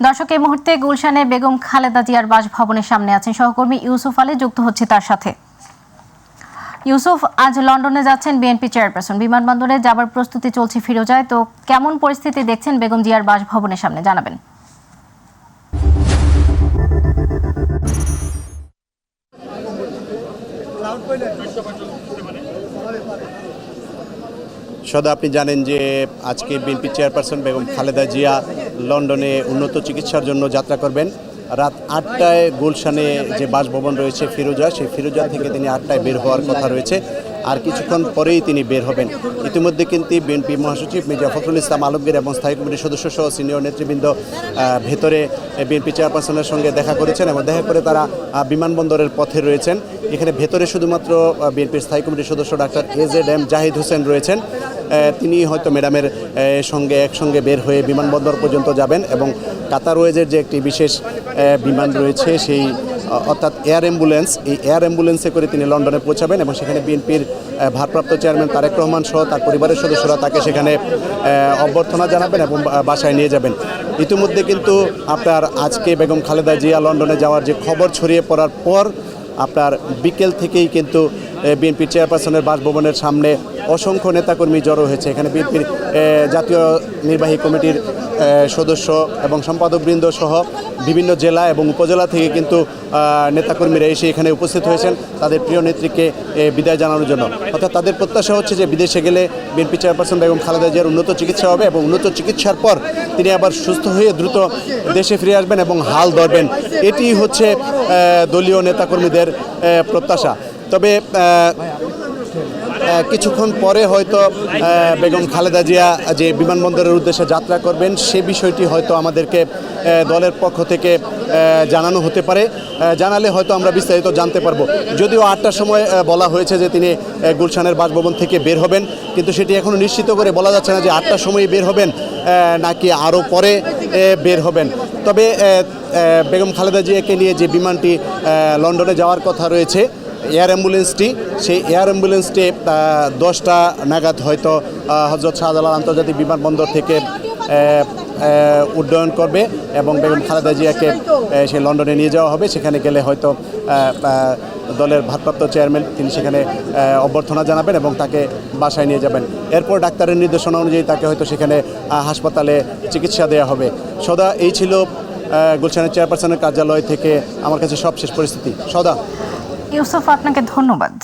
দর্শক, এই মুহূর্তে গুলশানে বেগম খালেদা জিয়ার বাসভবনের সামনে আছেন সহকর্মী ইউসুফ আলী, যুক্ত হচ্ছে তার সাথে। ইউসুফ, আজ লন্ডনে যাচ্ছেন বিএনপি চেয়ারপারসন, বিমানবন্দরে যাবার প্রস্তুতি চলছে ফিরোজায়, তো কেমন পরিস্থিতি দেখছেন বেগম জিয়ার বাসভবনের সামনে, জানাবেন। সদা আপনি জানেন যে আজকে বিএনপি চেয়ারপারসন বেগম খালেদা জিয়া লন্ডনে উন্নত চিকিৎসার জন্য যাত্রা করবেন। রাত 8টায় গুলশানে যে বাসভবন রয়েছে ফিরোজা, সেই ফিরোজা থেকে তিনি 8টায় বের হওয়ার কথা রয়েছে। আর কিছুক্ষণ পরেই তিনি বের হবেন। ইতিমধ্যে কিন্তু বিএনপি মহাসচিব মির্জা ফখরুল ইসলাম আলমগীর এবং স্থায়ী কমিটির সদস্য সহ সিনিয়র নেতৃবৃন্দ ভেতরে বিএনপি চেয়ারপারসনের সঙ্গে দেখা করেছেন এবং দেখা করে তারা বিমানবন্দরের পথে রয়েছেন। এখানে ভেতরে শুধুমাত্র বিএনপির স্থায়ী কমিটির সদস্য ডাক্তার AZM জাহিদ হোসেন রয়েছেন। তিনি হয়তো ম্যাডামের সঙ্গে একসঙ্গে বের হয়ে বিমানবন্দর পর্যন্ত যাবেন এবং কাতারওয়েজের যে একটি বিশেষ বিমান রয়েছে, সেই অর্থাৎ এয়ার অ্যাম্বুলেন্স, এই এয়ার অ্যাম্বুলেন্সে করে তিনি লন্ডনে পৌঁছাবেন এবং সেখানে বিএনপির ভারপ্রাপ্ত চেয়ারম্যান তারেক রহমান সহ তার পরিবারের সদস্যরা তাকে সেখানে অভ্যর্থনা জানাবেন এবং বাসায় নিয়ে যাবেন। ইতিমধ্যে কিন্তু আপনার আজকে বেগম খালেদা জিয়া লন্ডনে যাওয়ার যে খবর ছড়িয়ে পড়ার পর আপনার বিকেল থেকেই কিন্তু বিএনপি চেয়ারপারসনের বাসভবনের সামনে অসংখ্য নেতাকর্মী জড়ো হয়েছে। এখানে বিএনপির জাতীয় নির্বাহী কমিটির সদস্য এবং সম্পাদকবৃন্দ সহ বিভিন্ন জেলা এবং উপজেলা থেকে কিন্তু নেতাকর্মীরা এসে এখানে উপস্থিত হয়েছেন তাদের প্রিয় নেত্রীকে বিদায় জানানোর জন্য। অর্থাৎ তাদের প্রত্যাশা হচ্ছে যে বিদেশে গেলে বিএনপি চেয়ারপারসন বেগম খালেদা জিয়ার উন্নত চিকিৎসা হবে এবং উন্নত চিকিৎসার পর তিনি আবার সুস্থ হয়ে দ্রুত দেশে ফিরে আসবেন এবং হাল ধরবেন। এটি হচ্ছে দলীয় নেতাকর্মীদের প্রত্যাশা। তবে কিছুক্ষণ পরে হয়তো বেগম খালেদা জিয়া যে বিমানবন্দরের উদ্দেশ্যে যাত্রা করবেন সে বিষয়টি হয়তো আমাদেরকে দলের পক্ষ থেকে জানানো হতে পারে। জানালে হয়তো আমরা বিস্তারিত জানতে পারবো। যদিও 8টার সময় বলা হয়েছে যে তিনি গুলশানের বাসভবন থেকে বের হবেন, কিন্তু সেটি এখনও নিশ্চিত করে বলা যাচ্ছে না যে 8টার সময় বের হবেন নাকি আরও পরে বের হবেন। তবে বেগম খালেদা জিয়াকে নিয়ে যে বিমানটি লন্ডনে যাওয়ার কথা রয়েছে, এয়ার অ্যাম্বুলেন্সটি, সেই এয়ার অ্যাম্বুলেন্সটি 10টা নাগাদ হয়তো হজরত শাহজালাল আন্তর্জাতিক বিমানবন্দর থেকে উড্ডয়ন করবে এবং বেগম খালেদা জিয়াকে সেই লন্ডনে নিয়ে যাওয়া হবে। সেখানে গেলে হয়তো দলের ভারপ্রাপ্ত চেয়ারম্যান তিনি সেখানে অভ্যর্থনা জানাবেন এবং তাকে বাসায় নিয়ে যাবেন। এরপর ডাক্তারের নির্দেশনা অনুযায়ী তাকে হয়তো সেখানে হাসপাতালে চিকিৎসা দেওয়া হবে। সদা এই ছিল গুলশানের চেয়ারপারসনের কার্যালয় থেকে আমার কাছে সবশেষ পরিস্থিতি। সদা। ইউসুফ, আপনাকে ধন্যবাদ।